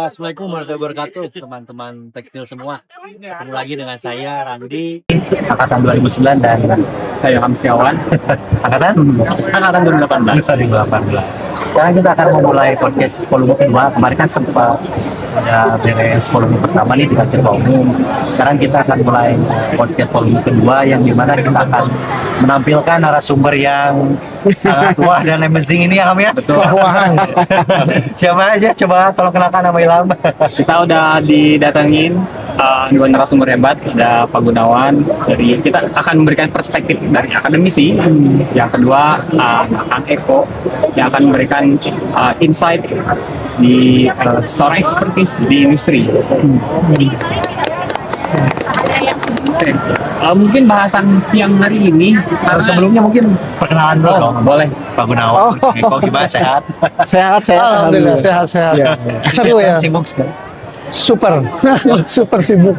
Assalamualaikum warahmatullahi wabarakatuh, teman-teman tekstil semua. Ketemu lagi dengan saya Randi, angkatan 2009 dan Saya Hamsiawan, angkatan angkatan 2018. 2018. Sekarang kita akan memulai podcast volume kedua. Kemarin kan sempat ada beres volume pertama nih dengan ketua umum. Sekarang kita akan mulai podcast volume kedua yang dimana kita akan menampilkan narasumber yang sangat wah dan amazing ini ya Ham ya. Betul. Wah, Siapa aja? Coba tolong kenalkan nama Ilham. Kita udah didatengin dua narasumber hebat, ada Pak Gunawan. Jadi kita akan memberikan perspektif dari akademisi. Yang kedua, Kang Eko yang akan memberikan insight di seorang ekspertis di industri. Oke. Mungkin bahasan siang hari ini Sebelumnya mungkin perkenalan dulu dong. boleh. Pak Gunawan, Eko gimana sehat? sehat. Alhamdulillah, sehat. Seru ya, Sibuk sekali. super, super sibuk.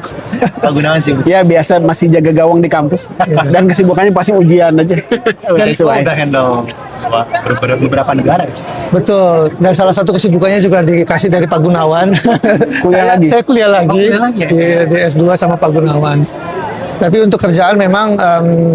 Pak Gunawan sibuk. Ya biasa masih jaga gawang di kampus dan kesibukannya pasti ujian aja. Udah handle beberapa negara. Betul. Dan salah satu kesibukannya juga dikasih dari Pak Gunawan. Saya kuliah lagi. Kuliah lagi ya? Di S2 sama Pak Gunawan. Tapi untuk kerjaan memang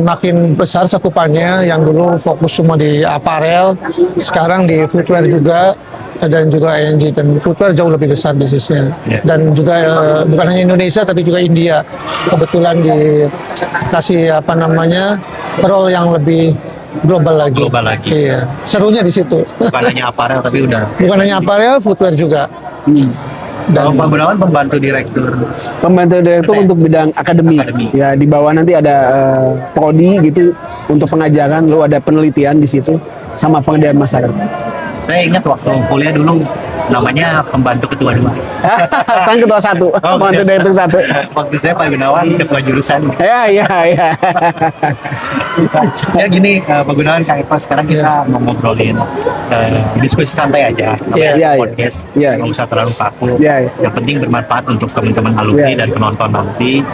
makin besar cakupannya. Yang dulu fokus cuma di aparel, sekarang di footwear juga, dan juga ING, dan footwear jauh lebih besar bisnisnya. Dan juga bukan hanya Indonesia tapi juga India. Kebetulan dikasih role yang lebih global lagi. Iya. Serunya di situ. Bukan hanya aparel tapi udah. Bukan hanya aparel, footwear juga. Kalau Pak Gunawan pembantu direktur. Untuk bidang akademi. Ya, di bawah nanti ada prodi gitu untuk pengajaran, lalu ada penelitian di situ sama pengedian masyarakat. Saya ingat waktu kuliah dulu namanya pembantu ketua 2. Sang ketua 1, pembantu direktur 1. Waktu saya Pak Gunawan ketua jurusan. Ya. Ya gini, Pak Gunawan, Kang Eko, sekarang kita mau ngobrolin diskusi santai aja. Iya. Podcast, Iya. nggak usah terlalu kaku. Iya. Yang penting bermanfaat untuk teman-teman alumni dan penonton nanti.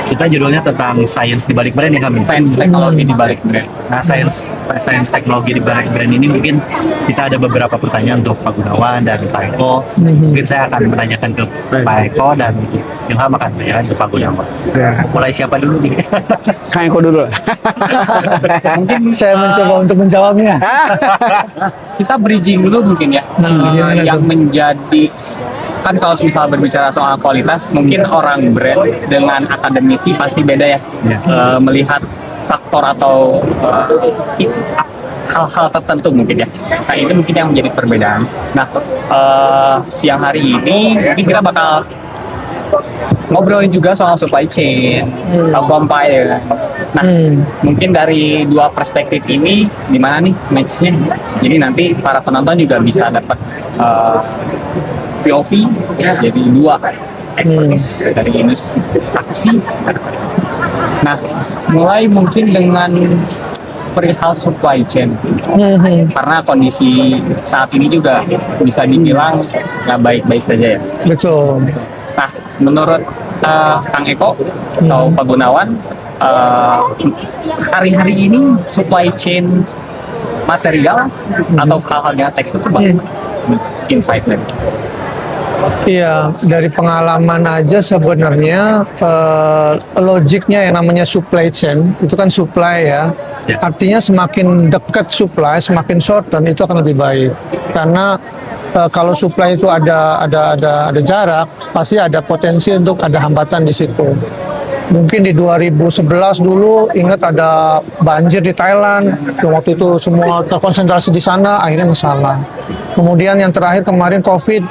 Kita judulnya tentang sains di balik brand ya kami. Sains teknologi di balik brand. Nah, sains teknologi di balik brand ini mungkin kita ada beberapa pertanyaan untuk Pak Gunawan dan Pak Eko. Mungkin saya akan menanyakan ke Pak Eko dan Ilham akan menanyakan ke Pak Gunawan. Mulai siapa dulu nih? Kang Eko dulu. Mungkin Saya mencoba untuk menjawabnya. kita bridging dulu mungkin ya. Gimana Yang tuh? menjadi kan kalau misal berbicara soal kualitas, mungkin orang brand dengan akademisi pasti beda ya. Melihat faktor atau hal-hal tertentu mungkin ya. Nah itu mungkin yang menjadi perbedaan. Nah siang hari ini mungkin kita bakal ngobrolin juga soal supply chain, compile. Nah, mungkin dari dua perspektif ini gimana nih match-nya? Jadi nanti para penonton juga bisa dapat POV jadi dua expertise dari industri taksi. Nah, mulai mungkin dengan perihal supply chain, karena kondisi saat ini juga bisa dibilang nggak baik-baik saja ya. Betul. Nah, menurut Kang Eko atau Pak Gunawan, hari-hari ini supply chain material atau hal-hal yang teks itu bagaimana? Insight dari. Iya, dari pengalaman aja sebenarnya logiknya yang namanya supply chain itu kan supply ya. Artinya semakin dekat supply, semakin shorten itu akan lebih baik. Karena kalau supply itu ada jarak, pasti ada potensi untuk ada hambatan di situ. Mungkin di 2011 dulu ingat ada banjir di Thailand, waktu itu semua terkonsentrasi di sana, akhirnya masalah. Kemudian yang terakhir kemarin COVID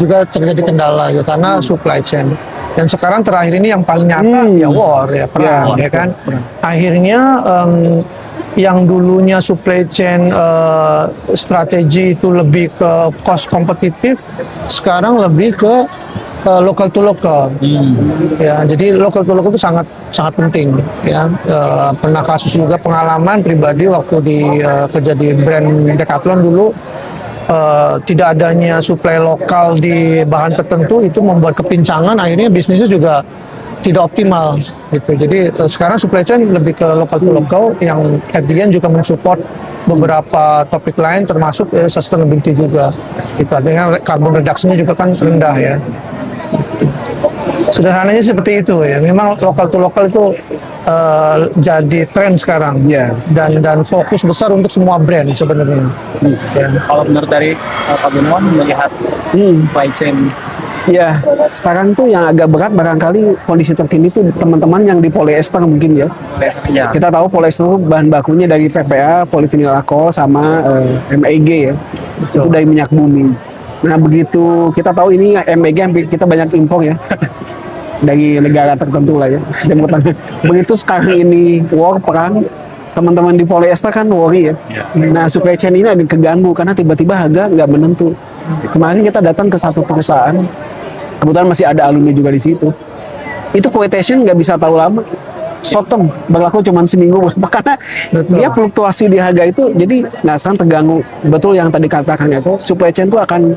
juga terjadi kendala ya karena supply chain. Dan sekarang terakhir ini yang paling nyata ya war ya perang ya kan. Akhirnya yang dulunya supply chain strategi itu lebih ke cost kompetitif, sekarang lebih ke local to local. Ya, jadi local to local itu sangat penting ya. Pernah kasus juga pengalaman pribadi waktu kerja di brand Decathlon dulu, tidak adanya suplai lokal di bahan tertentu itu membuat kepincangan, akhirnya bisnisnya juga tidak optimal gitu. Jadi sekarang supply chain lebih ke local to local yang at the end juga mensupport beberapa topik lain termasuk sustainability juga. Kita dengan carbon reduction-nya juga kan rendah ya. Sederhananya seperti itu ya. Memang lokal to lokal itu jadi tren sekarang. Iya. Dan fokus besar untuk semua brand sebenarnya. Ya. Kalau menurut dari Pak Gunawan melihat supply chain Ya, sekarang tuh yang agak berat barangkali kondisi terkini tuh teman-teman yang di polyester mungkin ya. ya, Kita tahu polyester itu bahan bakunya dari PPA, polyvinyl alkohol sama MEG ya. Itu dari minyak bumi. Nah, begitu kita tahu ini MEG hampir kita banyak impor ya. Dari negara tertentu lah ya. Timur Tengah. Begitu sekarang ini war perang, teman-teman di polyester kan worry ya. Nah, supply chain ini agak keganggu karena tiba-tiba harga nggak menentu. Kemarin kita datang ke satu perusahaan, kebetulan masih ada alumni juga di situ. Itu quotation nggak bisa tahu lama, short term, berlaku cuma seminggu karena dia fluktuasi di harga itu. Jadi, nah sekarang terganggu. Betul yang tadi katakan ya, supply chain itu akan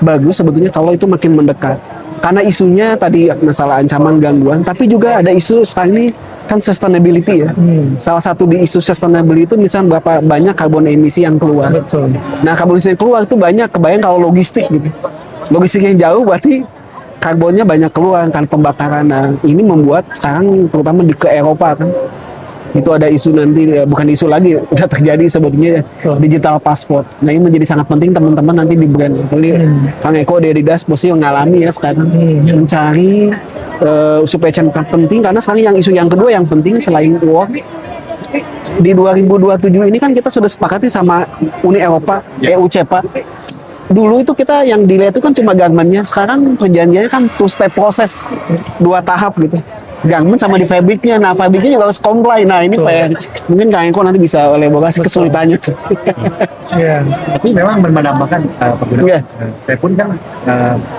bagus sebetulnya kalau itu makin mendekat. Karena isunya tadi masalah ancaman gangguan, tapi juga ada isu sekarang ini kan sustainability ya. Salah satu di isu sustainability itu misalnya berapa banyak karbon emisi yang keluar. Betul. Nah, karbon emisi yang keluar itu banyak, kebayang kalau logistik gitu. Logistik yang jauh berarti karbonnya banyak keluar kan pembakaran. Nah, ini membuat sekarang terutama ke Eropa kan. Itu ada isu nanti, bukan isu lagi, udah terjadi sebetulnya digital passport. Nah, ini menjadi sangat penting teman-teman nanti di brand. Kang Eko di Adidas posisi mengalami ya sekarang mencari supply chain penting karena sekarang yang isu yang kedua yang penting selain war di 2027 ini kan kita sudah sepakati sama Uni Eropa, EU CEPA. Dulu itu kita yang dilihat itu kan cuma garmennya, sekarang perjanjiannya kan two step proses, 2 tahap gitu. Garment sama di fabriknya, nah fabriknya juga harus comply. Nah ini PR, mungkin Kang Eko nanti bisa elaborasi kesulitannya. Ya. Tapi memang menambahkan pengguna. Iya. Saya pun kan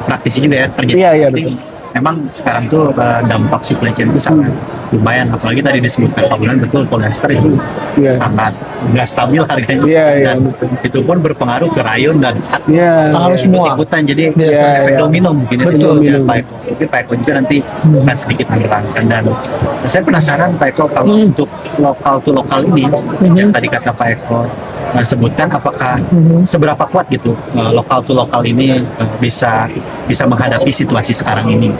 praktisi juga ya kerja. Iya, iya, Jadi, betul. memang sekarang tuh dampak supply chain itu sangat lumayan. Apalagi tadi disebutkan Pak Bulan, betul polyester itu Iya. sangat nggak stabil harganya. Iya, iya, Dan itu pun berpengaruh ke rayon dan cat. Iya. Harus semua. Ikutan jadi Biasa, efek iya. domino mungkin Betul. itu Domino. Pak Eko. Mungkin Pak Eko juga nanti akan sedikit menerangkan. Dan saya penasaran Pak Eko kalau untuk lokal to lokal ini yang tadi kata Pak Eko sebutkan, apakah seberapa kuat gitu lokal to lokal ini bisa menghadapi situasi sekarang ini.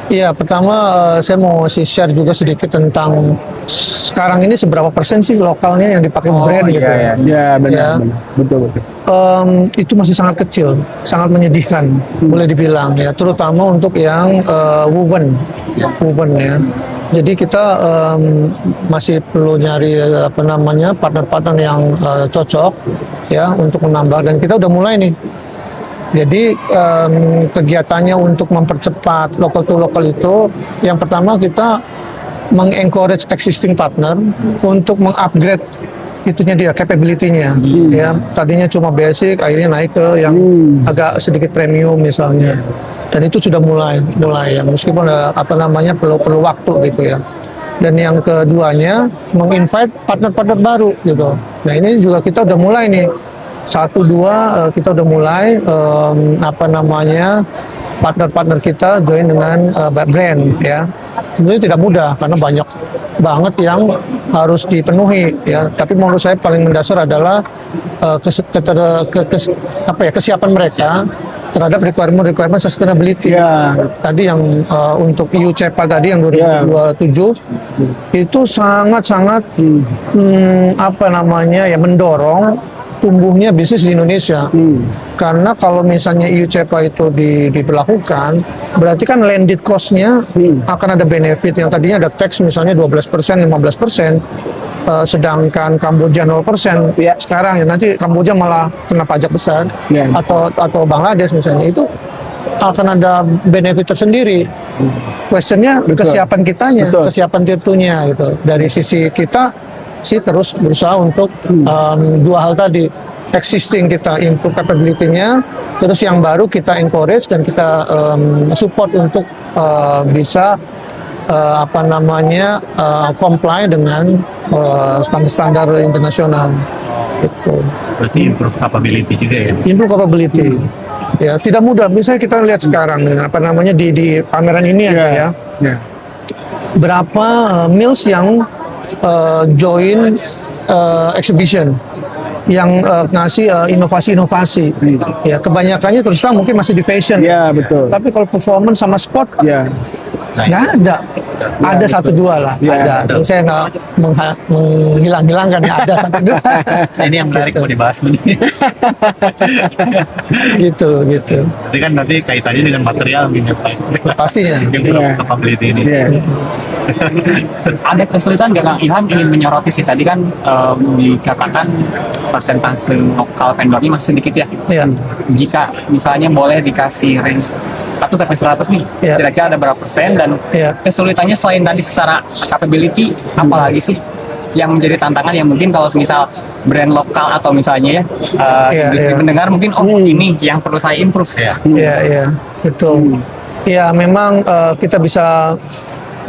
Iya, pertama saya mau share juga sedikit tentang sekarang ini seberapa persen sih lokalnya yang dipakai brand gitu. iya. Ya, benar, Ya. benar. Betul, betul. Itu masih sangat kecil, sangat menyedihkan, boleh dibilang ya, terutama untuk yang woven ya. Jadi kita masih perlu nyari partner-partner yang cocok ya untuk menambah, dan kita udah mulai nih. Jadi kegiatannya untuk mempercepat local to local itu, yang pertama kita mengencourage existing partner untuk mengupgrade itunya dia, capability-nya ya. Tadinya cuma basic, akhirnya naik ke yang agak sedikit premium misalnya. Dan itu sudah mulai ya, meskipun perlu waktu gitu ya. Dan yang keduanya menginvite partner-partner baru gitu. Nah, ini juga kita udah mulai nih. 1-2 kita udah mulai partner-partner kita join dengan brand ya. Sebenarnya tidak mudah karena banyak banget yang harus dipenuhi ya. Tapi menurut saya paling mendasar adalah kesiapan mereka terhadap requirement sustainability. Ya. Tadi yang untuk EU CEPA tadi yang 2027 itu sangat-sangat mendorong tumbuhnya bisnis di Indonesia. Karena kalau misalnya EU CEPA itu diberlakukan, berarti kan landed cost-nya akan ada benefit yang tadinya ada tax misalnya 12%, 15%, sedangkan Kamboja 0%. Ya. Sekarang ya nanti Kamboja malah kena pajak besar, Ya. atau Bangladesh misalnya, itu akan ada benefit tersendiri. Questionnya Betul. kesiapan kitanya, Betul. kesiapan tentunya gitu. Dari sisi kita sih terus berusaha untuk 2 hal tadi, existing kita improve capability-nya, terus yang baru kita encourage dan kita support untuk bisa comply dengan standar-standar internasional gitu. Berarti improve capability juga ya. Improve capability. Ya, tidak mudah. Misalnya kita lihat sekarang di pameran ini aja ya. Ya. Berapa mills yang join exhibition yang ngasih inovasi-inovasi. Ya, kebanyakannya terus terang mungkin masih di fashion. Ya, betul. Tapi kalau performance sama sport Ya. nggak ada. Ada satu dua lah, Ya, ada. betul. Saya nggak menghilang-hilangkan ya, ada satu dua. Nah, ini yang menarik mau dibahas nih. gitu. Jadi kan nanti kaitannya dengan material mungkin Pastinya. yang belum Iya. capability ini. Ya. Ada kesulitan nggak Kang Ilham ingin menyoroti sih tadi kan dikatakan persentase lokal vendornya masih sedikit ya. Ya. Jika misalnya boleh dikasih range 1 sampai 100 nih, Iya. kira-kira ada berapa persen dan Iya. kesulitannya selain tadi secara capability, apalagi sih yang menjadi tantangan yang mungkin kalau misal brand lokal atau misalnya ya Iya, industri iya. mendengar mungkin ini yang perlu saya improve ya. Iya, betul. Ya, memang kita bisa,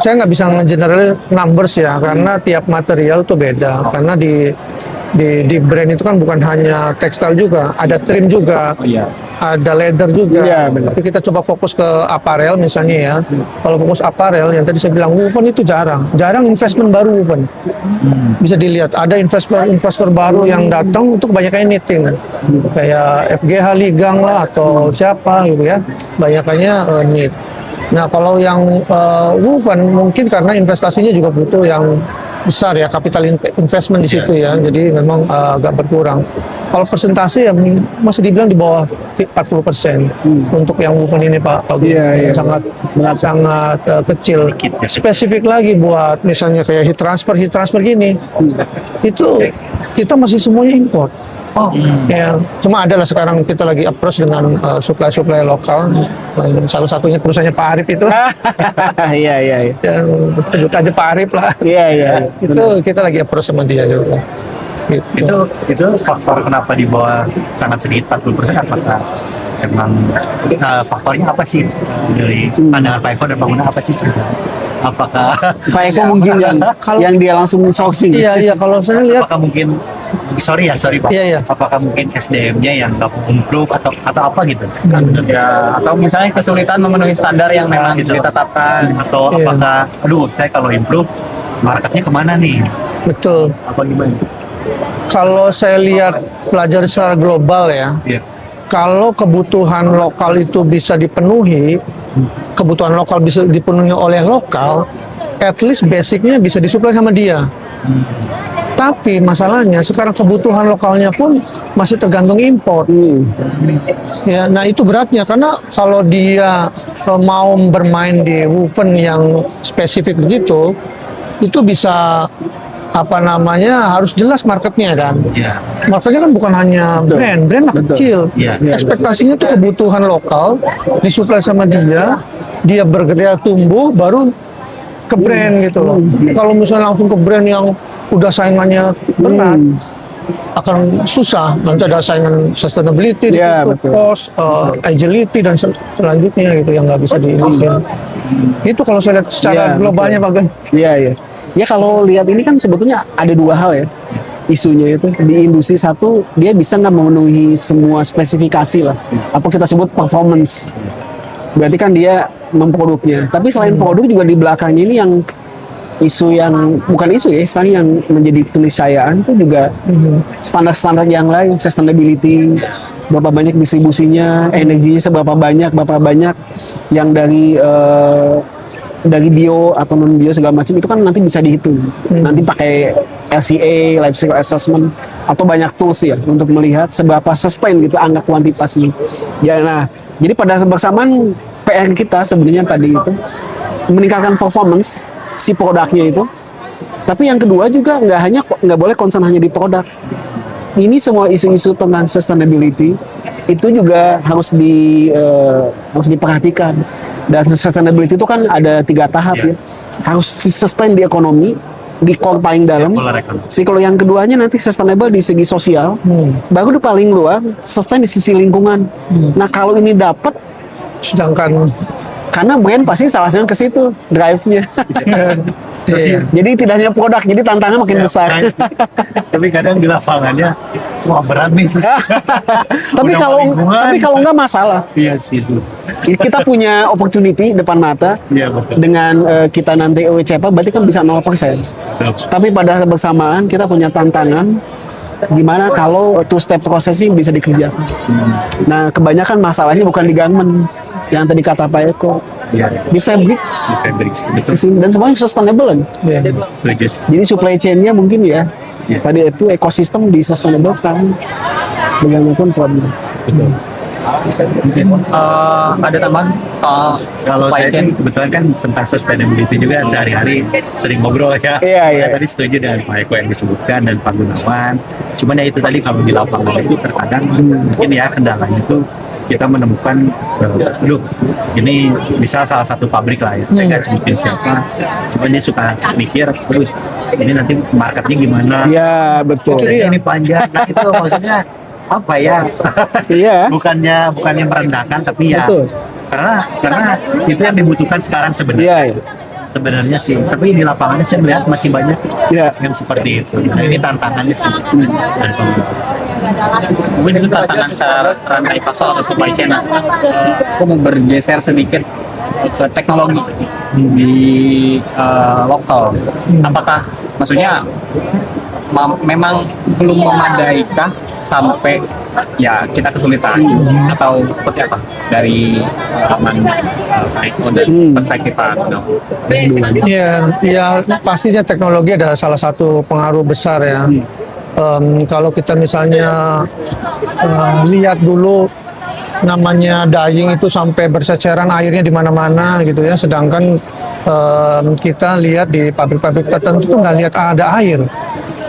saya nggak bisa nge-general numbers ya, karena tiap material tuh beda. Karena di brand itu kan bukan hanya tekstil juga, ada trim juga, Oh iya. ada leather juga. Iya, benar. Tapi kita coba fokus ke apparel misalnya ya. Kalau fokus apparel, yang tadi saya bilang woven itu jarang investment baru woven. Bisa dilihat ada investor baru yang datang untuk kebanyakan knitting, kayak FGH Ligang lah atau siapa gitu ya, banyakannya knit. Nah, kalau yang woven mungkin karena investasinya juga butuh yang besar ya, capital investment di situ ya, jadi memang agak berkurang. Kalau persentase ya masih dibilang di bawah 40% untuk yang woven ini Pak. Iya. Sangat kecil. Spesifik lagi buat misalnya kayak heat transfer gini, itu kita masih semuanya import. Ya, cuma adalah sekarang kita lagi approach dengan supply lokal. Salah satunya perusahaannya Pak Arif itu. Iya. Yang sebut aja Pak Arif lah. Iya. Itu kita lagi approach sama dia juga. Gitu. Itu faktor kenapa di bawah sangat sedikit 40%, apakah emang faktornya apa sih dari pandangan Pak Eko dan bangunan apa sih sebenarnya? Apakah Pak Eko mungkin yang dia langsung sourcing. Iya, kalau saya lihat apakah mungkin sorry Pak, Iya. apakah mungkin SDM-nya yang nggak improve atau apa gitu? Ya, atau misalnya kesulitan memenuhi standar yang memang Gitu. ditetapkan. Atau Iya. apakah saya kalau improve marketnya kemana nih? betul. Apa gimana? Kalau saya lihat pelajari secara global ya, Iya. kalau kebutuhan lokal itu bisa dipenuhi, kebutuhan lokal bisa dipenuhi oleh lokal, at least basicnya bisa disuplai sama dia. Tapi masalahnya sekarang kebutuhan lokalnya pun masih tergantung impor. Ya, nah itu beratnya karena kalau dia mau bermain di woven yang spesifik begitu, itu bisa harus jelas marketnya kan. Iya. Marketnya kan bukan hanya brand mah Betul. kecil. Iya. Ekspektasinya tuh kebutuhan lokal disuplai sama dia bergerak tumbuh baru ke brand gitu loh. Kalau misalnya langsung ke brand yang udah saingannya berat, akan susah. Nanti ada saingan sustainability, Iya, itu betul. cost, agility dan selanjutnya gitu yang nggak bisa diiniin. Itu kalau saya lihat secara Iya, globalnya Pak Gen. Iya. Ya kalau lihat ini kan sebetulnya ada dua hal ya isunya itu di industri. Satu, dia bisa nggak memenuhi semua spesifikasi lah, atau kita sebut performance. Berarti kan dia memproduknya. Tapi selain produk juga di belakangnya ini yang isu yang bukan isu ya, sekarang yang menjadi keniscayaan itu juga standar-standar yang lain, sustainability, berapa banyak distribusinya, energinya seberapa banyak, berapa banyak yang dari bio atau non bio segala macam itu kan nanti bisa dihitung. Nanti pakai LCA, life cycle assessment, atau banyak tools ya untuk melihat seberapa sustain gitu angka kuantitasnya. Ya, nah, jadi pada bersamaan PR kita sebenarnya tadi itu meningkatkan performance si produknya itu. Tapi yang kedua juga nggak boleh concern hanya di produk. Ini semua isu-isu tentang sustainability itu juga harus diperhatikan. Dan sustainability itu kan ada 3 tahap ya. Harus sustain di ekonomi, di core paling dalam. Kalau yang keduanya nanti sustainable di segi sosial, baru di paling luar sustain di sisi lingkungan. Nah kalau ini dapat, Sedangkan karena brand pasti salah satunya ke situ drive-nya. iya. Jadi tidak hanya produk, jadi tantangan makin besar. Tapi kadang di lapangannya wah berat nih. Tapi kalau nggak masalah. Iya sih. Kita punya opportunity depan mata Iya, betul. dengan kita nanti OECPA berarti kan bisa 0%. Tapi pada saat bersamaan kita punya tantangan gimana kalau two step processing bisa dikerjakan. Nah, kebanyakan masalahnya bukan di garment yang tadi kata Pak Eko, Iya. di fabrics. Di fabrics, betul. Dan semuanya sustainable kan. Setuju. Jadi supply chain-nya mungkin ya. Iya. Tadi itu ekosistem di sustainable sekarang bagaimanapun problem. Betul. Mungkin ada tambahan soal Kalau supply saya chain? sih kebetulan kan tentang sustainability juga sehari-hari sering ngobrol ya. Iya, iya. Saya tadi setuju dengan Pak Eko yang disebutkan dan Pak Gunawan. Cuman ya itu tadi kalau di lapangan itu terkadang mungkin ya kendalanya itu kita menemukan, ini bisa salah satu pabrik lah ya. Saya nggak sebutin siapa. Cuman dia suka mikir, terus ini nanti marketnya gimana? Iya, betul. Prosesnya ini panjang. Nah itu maksudnya apa ya? Iya. bukannya merendahkan tapi ya Betul. karena itu yang dibutuhkan sekarang sebenarnya. Iya, iya. Sebenarnya sih, tapi di lapangannya saya melihat masih banyak Iya. yang seperti itu. Nah, ini tantangannya sih dari pemerintah. Mungkin itu tantangan secara rantai pasar atau supply chain. Aku mau bergeser sedikit ke teknologi di lokal. Apakah maksudnya memang belum memadaikah sampai ya kita kesulitan atau seperti apa dari pengalaman Pak Eko dan perspektif Pak Gunawan? Ya, pastinya teknologi ada salah satu pengaruh besar ya. Kalau kita misalnya lihat dulu namanya dyeing itu sampai berseceran airnya di mana-mana gitu ya, sedangkan kita lihat di pabrik-pabrik tertentu tuh nggak lihat ada air,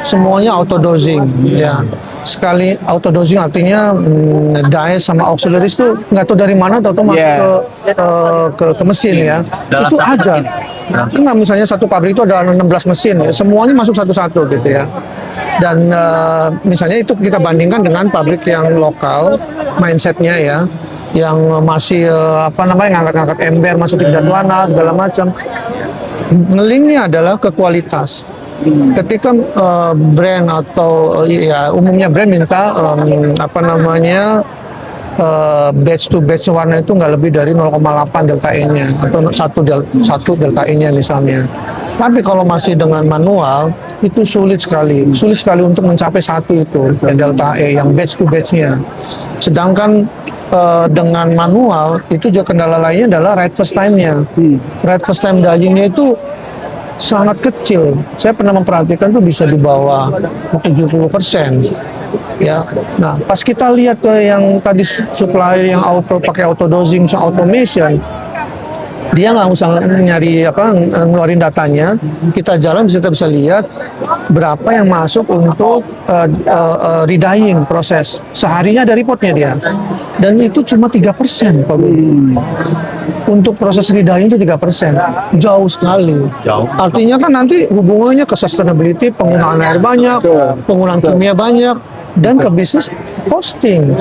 semuanya autodosing ya. Sekali autodosing artinya dye sama auxiliaries tuh nggak tahu dari mana tahu masuk ke mesin ya. Dalam Itu satu ada. mesin. Nah, misalnya satu pabrik itu ada 16 mesin ya, semuanya masuk satu-satu gitu ya. Dan misalnya itu kita bandingkan dengan pabrik yang lokal, mindsetnya ya, yang masih ngangkat-ngangkat ember, masukin jadwana segala macam. Ngelingnya adalah ke kualitas. Ketika brand atau ya umumnya brand minta batch to batch warna itu nggak lebih dari 0,8 delta E-nya atau 1 delta E-nya misalnya. Tapi kalau masih dengan manual itu sulit sekali untuk mencapai satu itu delta E yang batch to batch-nya. Sedangkan dengan manual itu juga kendala lainnya adalah right first time-nya. Right first time dyeing-nya itu sangat kecil. Saya pernah memperhatikan tuh bisa di bawah 70%. Ya. Nah, pas kita lihat ke yang tadi supplier yang pakai autodosing, automation, dia nggak usah nyari ngeluarin datanya. Kita jalan kita bisa lihat berapa yang masuk untuk redyeing proses. Seharinya ada reportnya dia. Dan itu cuma 3%, Pak Guru. Untuk proses redyeing itu 3%. Jauh sekali. Jauh. Artinya kan nanti hubungannya ke sustainability, penggunaan air banyak, penggunaan kimia banyak, dan ke bisnis costing.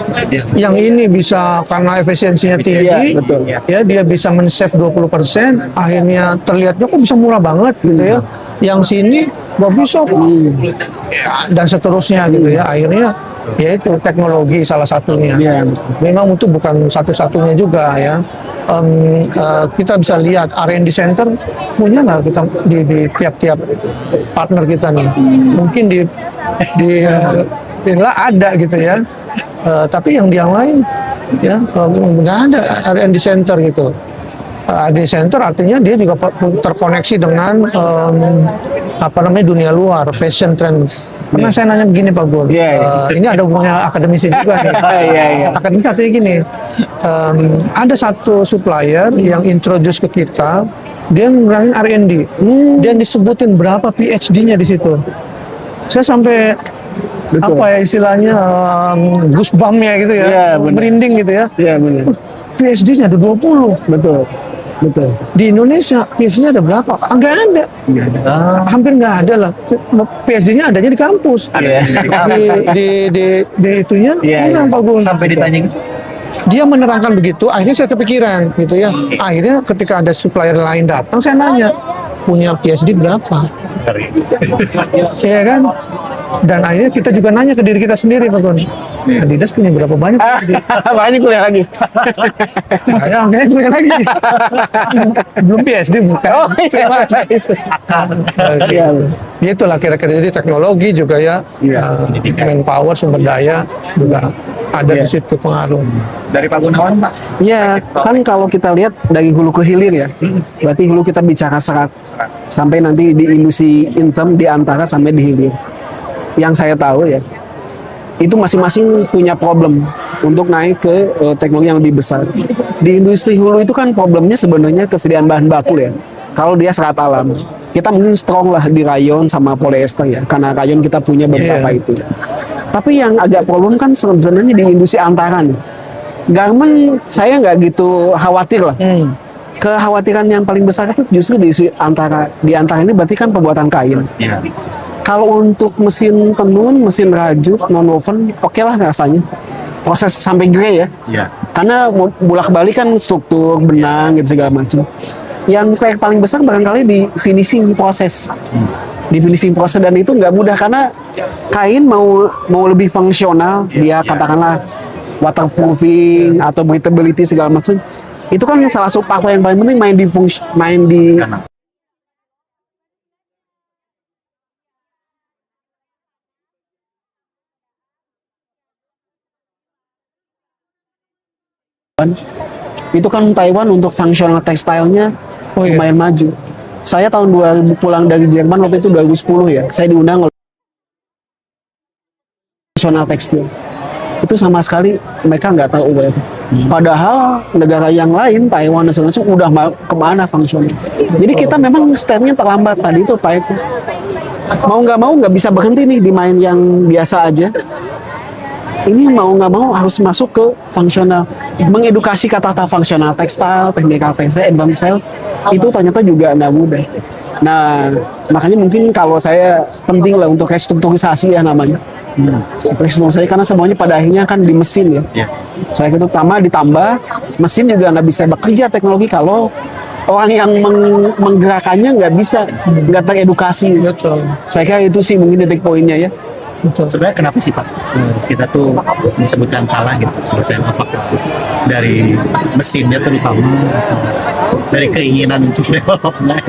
Yang ini bisa karena efisiensinya tinggi, betul. ya dia bisa men-save 20%, akhirnya terlihatnya kok bisa murah banget gitu ya. Yang sini nggak bisa kok. Ya, dan seterusnya gitu ya. Akhirnya yaitu teknologi salah satunya. Memang itu bukan satu-satunya juga ya. Kita bisa lihat R&D center punya nggak kita di tiap-tiap partner kita nih. Mungkin di Finland ada gitu ya, tapi yang lain ya nggak ada R&D center gitu. R&D center artinya dia juga terkoneksi dengan dunia luar, fashion trend. Pernah saya nanya begini Pak Gun, ini ada hubungannya akademisi juga nih. Akademisi artinya gini, ada satu supplier yang introduce ke kita, dia ngurangin R&D, dia disebutin berapa PhD-nya di situ. Saya sampai istilahnya goosebump ya gitu ya, merinding gitu ya. Iya, benar. PhD-nya ada 20. Betul. Di Indonesia PhD-nya ada berapa? Enggak ada. Hampir nggak ada lah. PhD-nya adanya di kampus. Di itunya kurang Pak Gun. Sampai ditanya gitu. Dia menerangkan begitu, akhirnya saya kepikiran gitu ya. Akhirnya ketika ada supplier lain datang, saya nanya, punya PhD berapa? Iya kan? Dan akhirnya kita juga nanya ke diri kita sendiri, Pak Gon. Adidas punya berapa banyak? Banyak kuliah lagi. Saya kayaknya kuliah lagi. Belum PSD bukan. Oh iya. Itulah kira-kira, jadi teknologi juga ya, Iya. manpower, sumber daya juga ada Iya. di situ pengaruh. Dari Pak Gunawan, Pak. Iya, kan kalau kita lihat dari hulu ke hilir ya, berarti hulu kita bicara serat, sampai nanti di industri intem di antara sampai di hilir. Yang saya tahu ya, itu masing-masing punya problem untuk naik ke teknologi yang lebih besar. Di industri hulu itu kan problemnya sebenarnya kesediaan bahan baku ya. Kalau dia serat alam, kita mungkin strong lah di rayon sama polyester ya, karena rayon kita punya beberapa Iya. itu. Tapi yang agak problem kan sebenarnya di industri antara nih. Garment saya nggak gitu khawatir lah. Kekhawatiran yang paling besar itu justru di antara ini berarti kan pembuatan kain. Iya. Kalau untuk mesin tenun, mesin rajut, non-woven, oke lah rasanya. Proses sampai grey ya. Iya. Karena bolak-balik kan struktur, benang, gitu segala macam. Yang PR paling besar barangkali di finishing proses. Di finishing proses, dan itu nggak mudah karena kain mau lebih fungsional, dia katakanlah waterproofing atau breathability segala macam. Itu kan salah satu faktor yang paling penting, main di Karena itu kan Taiwan untuk fungsional tekstilnya Oh, iya. lumayan maju. Saya tahun 2000 pulang dari Jerman waktu itu 2010 ya. Saya diundang oleh fungsional tekstil. Itu sama sekali mereka nggak tahu berarti. Padahal negara yang lain, Taiwan dan segala macam udah kemana fungsional. Jadi kita memang stepnya terlambat tadi itu Pak Eko. Mau nggak bisa berhenti nih di main yang biasa aja. Ini mau nggak mau harus masuk ke fungsional, mengedukasi kata-kata fungsional tekstil, teknikal tekstil, advanced self, itu ternyata juga nggak mudah. Nah, makanya mungkin kalau saya penting lah untuk restrukturisasi ya namanya. Restrukturisasi karena semuanya pada akhirnya kan di mesin ya. Iya. Saya itu ditambah mesin juga nggak bisa bekerja teknologi kalau orang yang menggerakkannya nggak bisa, nggak teredukasi. Betul. Saya kira itu sih mungkin titik poinnya ya. Betul. Sebenarnya kenapa sih Pak kita tuh disebutkan kalah gitu? Sebutkan apakah dari mesinnya terutama atau dari keinginan untuk development?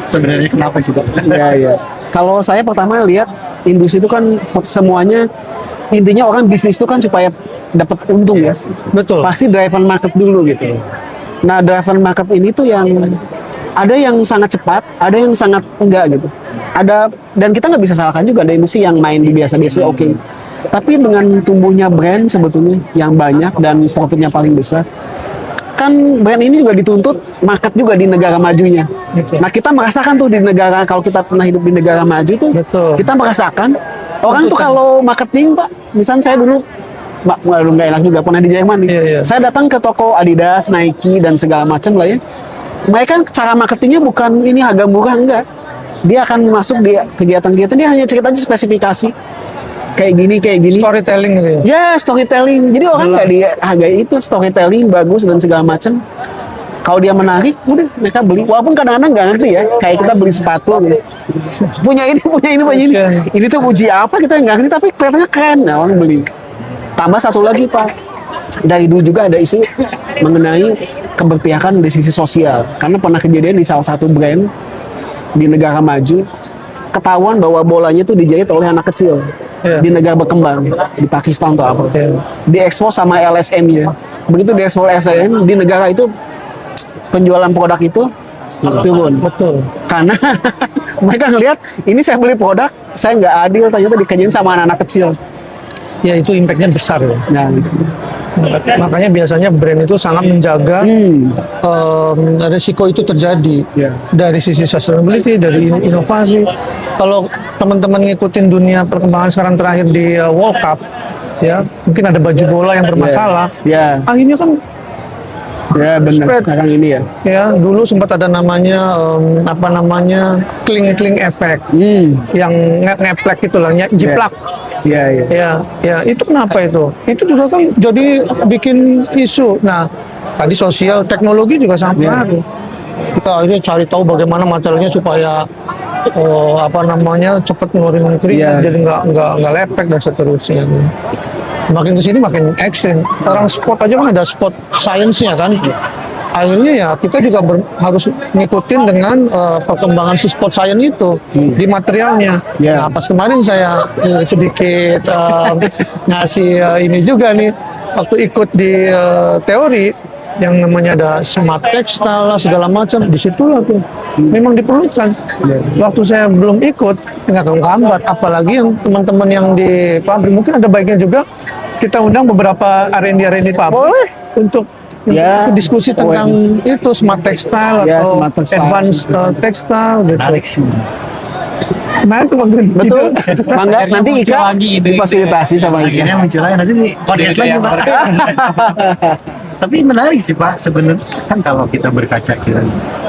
Sebenarnya kenapa sih Pak? Iya, iya. Kalau saya pertama lihat industri itu kan semuanya intinya orang bisnis itu kan supaya dapat untung ya. Betul. Pasti driven market dulu gitu. Nah, driven market ini tuh yang ada yang sangat cepat, ada yang sangat enggak gitu. Ada, dan kita nggak bisa salahkan juga ada industri yang main di biasa-biasa oke. Tapi dengan tumbuhnya brand sebetulnya yang banyak dan profitnya paling besar, kan brand ini juga dituntut market juga di negara majunya. Betul. Nah kita merasakan tuh di negara, kalau kita pernah hidup di negara maju tuh, Betul. kita merasakan orang tuh kalau marketing Pak, misalnya saya dulu nggak enak juga pernah di Jerman nih. Iya, iya. Saya datang ke toko Adidas, Nike dan segala macam lah ya. Mereka cara marketingnya bukan ini harga murah, enggak. Dia akan masuk di kegiatan-kegiatan, dia hanya cerita aja spesifikasi kayak gini. Storytelling gitu ya. Ya, storytelling. Jadi orang nggak dihargai itu, storytelling bagus dan segala macam. Kalau dia menarik, udah mereka beli. Walaupun kadang-kadang nggak ngerti ya, kayak kita beli sepatu gitu. punya ini. Ini tuh uji apa kita nggak ngerti, tapi kelihatannya keren, nah orang beli. Tambah satu lagi Pak, dari dulu juga ada isu mengenai keberpihakan dari sisi sosial. Karena pernah kejadian di salah satu brand di negara maju, ketahuan bahwa bolanya itu dijahit oleh anak kecil. Iya. Di negara berkembang, di Pakistan atau apa. Iya. Diekspos sama LSM-nya. Begitu diekspos LSM, di negara itu penjualan produk itu turun. Betul. Karena mereka ngelihat, ini saya beli produk, saya nggak adil, ternyata dikejain sama anak-anak kecil. Ya itu impactnya besar ya. Nah, Makanya biasanya brand itu sangat menjaga resiko itu terjadi Ya. dari sisi sustainability, dari inovasi. Kalau teman-teman ngikutin dunia perkembangan sekarang terakhir di World Cup, ya mungkin ada baju bola yang bermasalah. Ya, Akhirnya kan ya benar Spread. sekarang ini ya. ya dulu sempat ada namanya cling effect yang ngeplek itulah, jiplak. Ya. Ya, itu kenapa itu? Itu juga kan jadi bikin isu. Nah, tadi sosial teknologi juga sangat pengaruh. Kita akhirnya cari tahu bagaimana materialnya supaya apa namanya cepet ngeluarin keringat, Iya. jadi nggak lepek dan seterusnya. Makin kesini makin ekstrim. Orang sport aja kan ada sport science-nya kan. Akhirnya ya kita juga harus ngikutin dengan perkembangan si sport science itu di materialnya. Iya. Nah pas kemarin saya sedikit ngasih ini juga nih, waktu ikut di teori yang namanya ada smart textile lah segala macam, disitulah tuh memang diperlukan. Waktu saya belum ikut nggak kehambat, apalagi yang teman-teman yang di pabrik, mungkin ada baiknya juga kita undang beberapa R&D pabrik untuk Ya, diskusi tentang itu smart textile Ya, atau smart textile. advanced textile gitu. Menarik sih. Nah itu bagian Betul. itu. Mangga Akhirnya nanti muncul Ika lagi ide-ide. difasilitasi sama Ika. Akhirnya munculnya nanti nih podcast lagi Pak. Tapi menarik sih Pak sebenarnya, kan kalau kita berkaca ke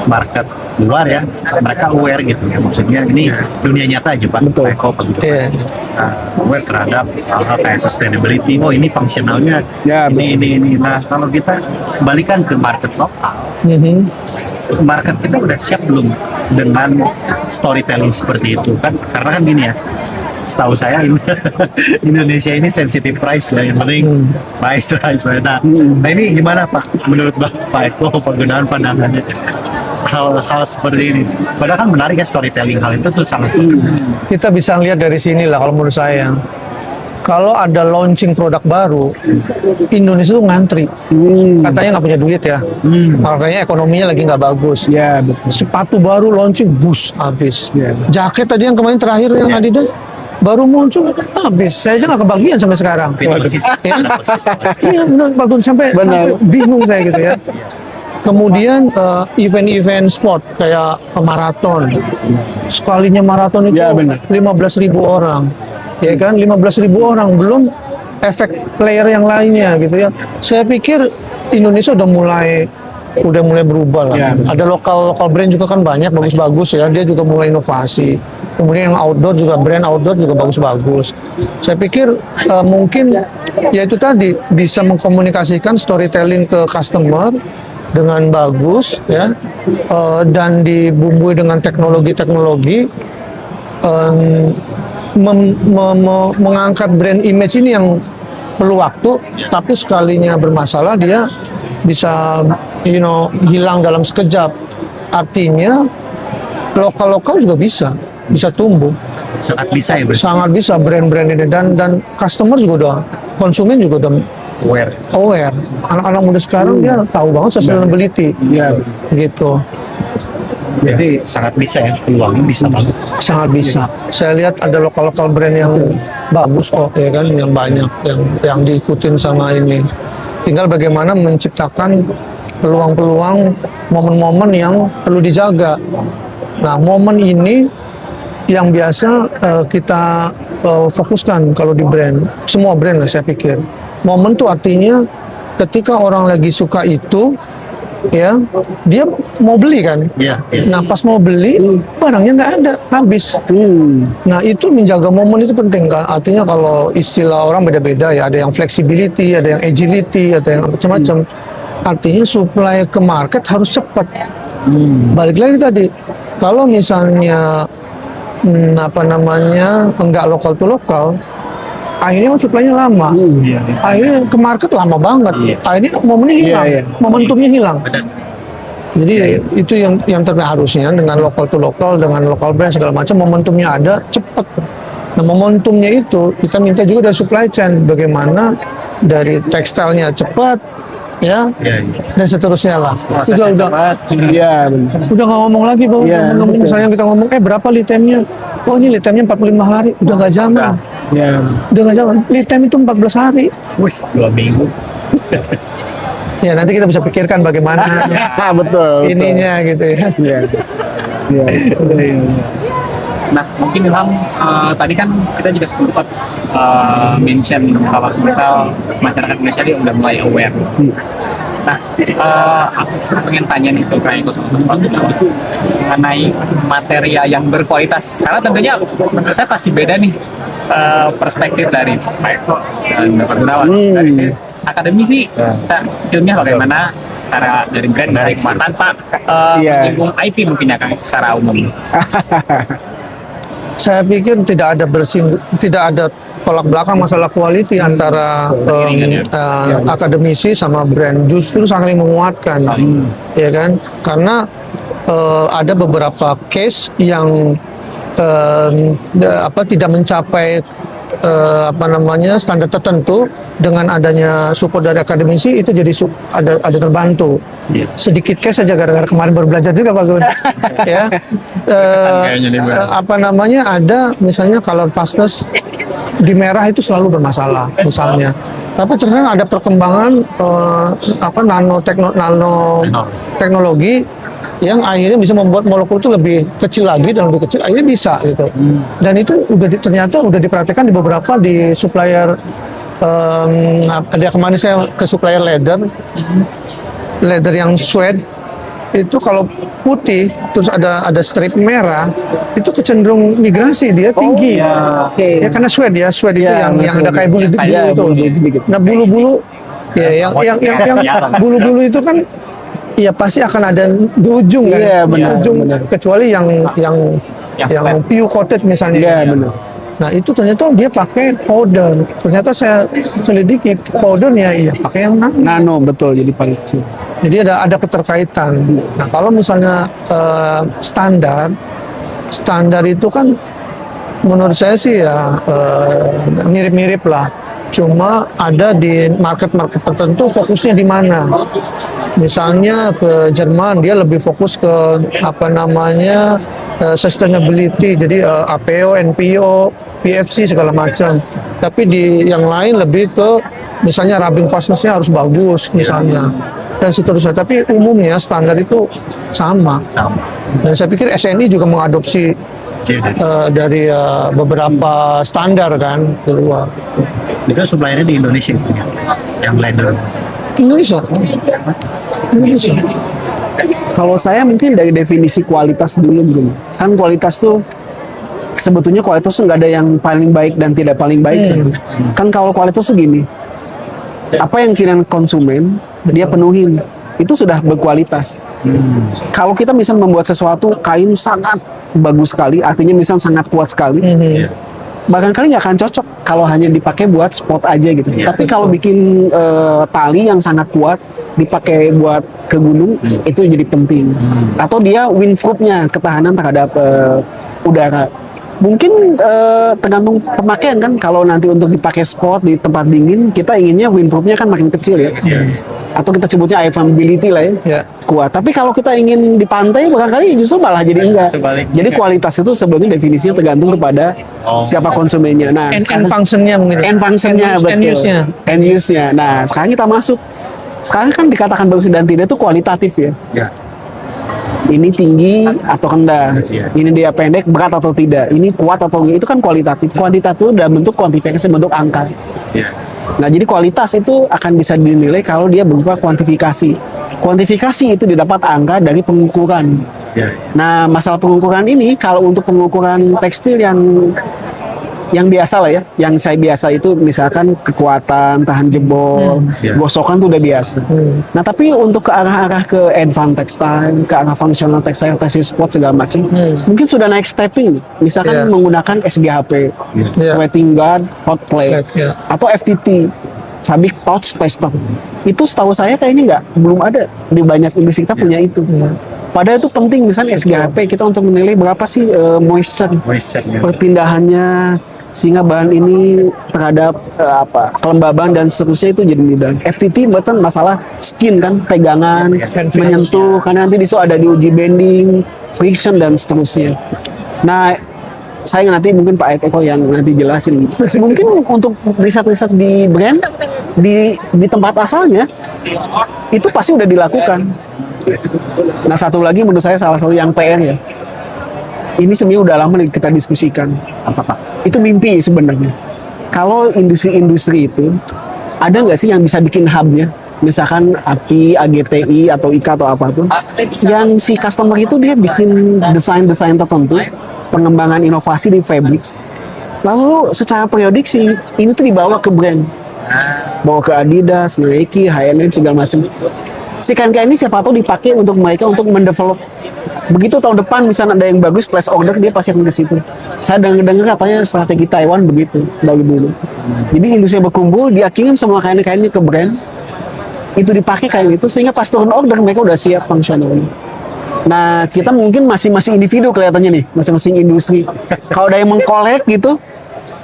market luar ya, mereka aware gitu ya, maksudnya ini dunia nyata aja Pak. Betul. Eko gitu. Iya. Aware terhadap hal-hal kayak sustainability. Oh ini fungsionalnya Ya, ini. Nah kalau kita kembalikan ke market lokal, Mhm. market kita udah siap belum dengan storytelling seperti itu kan? Karena kan gini ya, setahu saya Indonesia ini sensitive price ya, yang penting price. Nah, nah ini gimana Pak? Menurut Pak Eko penggunaan pandangannya hal-hal seperti ini. Padahal kan menarik ya storytelling, hal itu tuh sangat penting. Kita bisa lihat dari sini lah kalau menurut saya. Kalau ada launching produk baru, Indonesia tuh ngantri. Katanya nggak punya duit ya. Makanya ekonominya lagi nggak bagus. Ya, betul. Sepatu baru launching, bus habis. Iya. Jaket tadi yang kemarin terakhir yang Adidas baru muncul habis. Saya aja nggak kebagian sampai sekarang. Posisi. Iya benar bagus sampai bingung saya gitu ya. Kemudian event-event sport kayak maraton, sekalinya maraton itu Ya, benar. 15.000 orang, ya kan 15.000 orang, belum efek player yang lainnya gitu ya. Saya pikir Indonesia udah mulai berubah lah. Ya, benar. Ada lokal brand juga kan banyak bagus-bagus ya. Dia juga mulai inovasi. Kemudian yang outdoor juga, brand outdoor juga bagus-bagus. Saya pikir mungkin ya itu tadi bisa mengkomunikasikan storytelling ke customer dengan bagus ya, dan dibumbui dengan teknologi mengangkat brand image ini yang perlu waktu, tapi sekalinya bermasalah dia bisa hilang dalam sekejap. Artinya lokal juga bisa tumbuh, Sangat bisa ya berarti. sangat bisa brand-brand ini, dan customer juga udah, konsumen juga udah aware. Anak-anak muda sekarang dia tahu banget sustainability Iya. gitu. Jadi sangat bisa ya, peluangnya bisa banget. Sangat bisa. Saya lihat ada lokal brand yang bagus kok ya kan, yang banyak yang diikutin sama ini. Tinggal bagaimana menciptakan peluang-peluang, momen-momen yang perlu dijaga. Nah, momen ini yang biasa kita fokuskan kalau di brand. Semua brand lah saya pikir. Momen tuh artinya ketika orang lagi suka itu, ya dia mau beli kan. Iya. Nah pas mau beli barangnya nggak ada, habis. Nah itu menjaga momen itu penting kan. Artinya kalau istilah orang beda-beda ya, ada yang flexibility, ada yang agility, ada yang macam-macam. Artinya supply ke market harus cepat. Balik lagi tadi, kalau misalnya enggak lokal to lokal, akhirnya supply-nya lama. Akhirnya ke market lama banget. Akhirnya momennya hilang, momentumnya hilang. Jadi itu yang harusnya dengan lokal to lokal, dengan lokal brand segala macam, momentumnya ada, cepat. Nah momentumnya itu kita minta juga dari supply chain, bagaimana dari tekstilnya cepat, ya, dan seterusnya lah. Iya. Udah nggak ngomong lagi bahwa misalnya kita ngomong berapa lead time-nya? Oh ini lead time-nya 45 hari, udah nggak zaman. Iya. Udah nggak zaman. Lead time itu 14 hari. Wih, 2 minggu. Ya nanti kita bisa pikirkan bagaimana Betul. ininya gitu ya. Iya. Iya. Nah, mungkin Ilham, tadi kan kita juga sempat mention kalau misal masyarakat Indonesia dia udah mulai aware. Nah, aku pengen tanya nih ke Kak Eko sama teman-teman mengenai material yang berkualitas. Karena tentunya menurut saya pasti beda nih perspektif dari Pak Eko dan Bapak Gunawan. Dari sisi akademisi, secara ilmiah bagaimana secara dari brand dari tanpa Iya. menyinggung IP mungkin ya Kang secara umum. Saya pikir tidak ada tolak belakang masalah quality antara akademisi sama brand, justru saling menguatkan, ya kan? Karena ada beberapa case yang tidak mencapai standar tertentu. Dengan adanya support dari akademisi itu jadi ada terbantu. Sedikit case saja gara-gara kemarin baru belajar juga Pak Gun. Ya, ada misalnya color fastness di merah itu selalu bermasalah misalnya. Tapi ternyata ada perkembangan nanoteknologi yang akhirnya bisa membuat molekul itu lebih kecil lagi dan lebih kecil, akhirnya bisa gitu. Dan itu ternyata udah diperhatikan di beberapa di supplier. Dia kemarin saya ke supplier leather yang suede itu kalau putih terus ada strip merah itu kecenderung migrasi dia tinggi. Ya karena suede itu yang ada kayak bulu itu. Nah bulu-bulu yang bulu-bulu itu kan ya pasti akan ada di ujung kan. Ujung kecuali yang PU coated misalnya. Nah itu ternyata dia pakai powder. Ternyata saya selidiki powdernya pakai yang nano, betul, jadi paling kecil. Jadi ada keterkaitan. Nah kalau misalnya standar itu kan menurut saya sih ya mirip-mirip lah. Cuma ada di market-market tertentu fokusnya di mana. Misalnya ke Jerman dia lebih fokus ke sustainability, jadi APO, NPO, PFC segala macam. Tapi di yang lain lebih ke misalnya rubbing fastness-nya harus bagus misalnya dan seterusnya. Tapi umumnya standar itu sama. Dan saya pikir SNI juga mengadopsi dari beberapa standar kan di luar. Itu suppliernya di Indonesia yang leather. Indonesia. Kalau saya mungkin dari definisi kualitas dulu, Bro. Kan kualitas tuh sebetulnya kualitas tuh nggak ada yang paling baik dan tidak paling baik sih. Kan kalau kualitas tuh gini, apa yang keinginan konsumen dia penuhin itu sudah berkualitas. Kalau kita misal membuat sesuatu kain sangat bagus sekali, artinya misal sangat kuat sekali, bahkan kali nggak akan cocok kalau hanya dipakai buat spot aja gitu. Tapi kalau bikin tali yang sangat kuat dipakai buat ke gunung itu jadi penting. Atau dia windproofnya, ketahanan terhadap udara. Mungkin tergantung pemakaian kan. Kalau nanti untuk dipakai spot di tempat dingin, kita inginnya windproofnya kan makin kecil ya. Atau kita sebutnya air flammability lah ya, kuat. Tapi kalau kita ingin di pantai, barangkali justru malah jadi enggak. Jadi kualitas itu sebenarnya definisinya tergantung kepada siapa konsumennya. Nah, End function-nya mungkin. End function-nya, betul. End use-nya. Nah, sekarang kita masuk. Sekarang kan dikatakan bagus dan tidak itu kualitatif ya. Ini tinggi atau rendah, ini dia pendek, berat atau tidak, ini kuat atau enggak, itu kan kualitatif. Kuantitatif itu dalam bentuk kuantifikasi, bentuk angka. Nah, jadi kualitas itu akan bisa dinilai kalau dia berupa kuantifikasi. Kuantifikasi itu didapat angka dari pengukuran. Nah, masalah pengukuran ini kalau untuk pengukuran tekstil yang biasa lah ya, yang saya biasa itu misalkan kekuatan, tahan jebol, gosokan tuh udah biasa. Nah tapi untuk ke arah-arah ke advanced textile, ke arah functional textile, textile sport segala macam, mungkin sudah naik stepping, misalkan menggunakan SGHP, sweating guard, hot plate, atau FTT, fabric touch tester. Itu setahu saya kayaknya belum ada di banyak industri kita punya itu. Padahal itu penting, misalnya SGHP kita untuk menilai berapa sih moisture perpindahannya sehingga bahan ini terhadap kelembaban dan seterusnya itu jadi mudah. FTT buatan masalah skin kan, pegangan, menyentuh, karena nanti disitu ada diuji bending, friction dan seterusnya. Nah, saya nanti mungkin Pak Eko yang nanti jelasin. Mungkin untuk riset-riset di brand di tempat asalnya itu pasti udah dilakukan. Nah satu lagi menurut saya salah satu yang PR ya, ini sebenarnya udah lama kita diskusikan. Itu mimpi sebenarnya. Kalau industri-industri itu ada nggak sih yang bisa bikin hubnya, misalkan API, AGTI atau IKA atau apapun, yang si customer itu dia bikin desain-desain tertentu, pengembangan inovasi di fabrics, lalu secara periodik sih ini tuh dibawa ke brand, bawa ke Adidas, Nike, H&M segala macam. si KNK ini siapa tahu dipakai untuk mereka untuk mendevelop. Begitu tahun depan misalnya ada yang bagus place order, dia pasti akan ke situ. Saya dengar katanya strategi Taiwan begitu dari dulu. Jadi industri berkumpul, dia kirim semua kain-kainnya ke brand, itu dipakai kain itu sehingga pas turun order mereka udah siap fungsionalnya. Nah, kita mungkin masih individu kelihatannya nih, masing-masing industri. Kalau ada yang mengkolek gitu,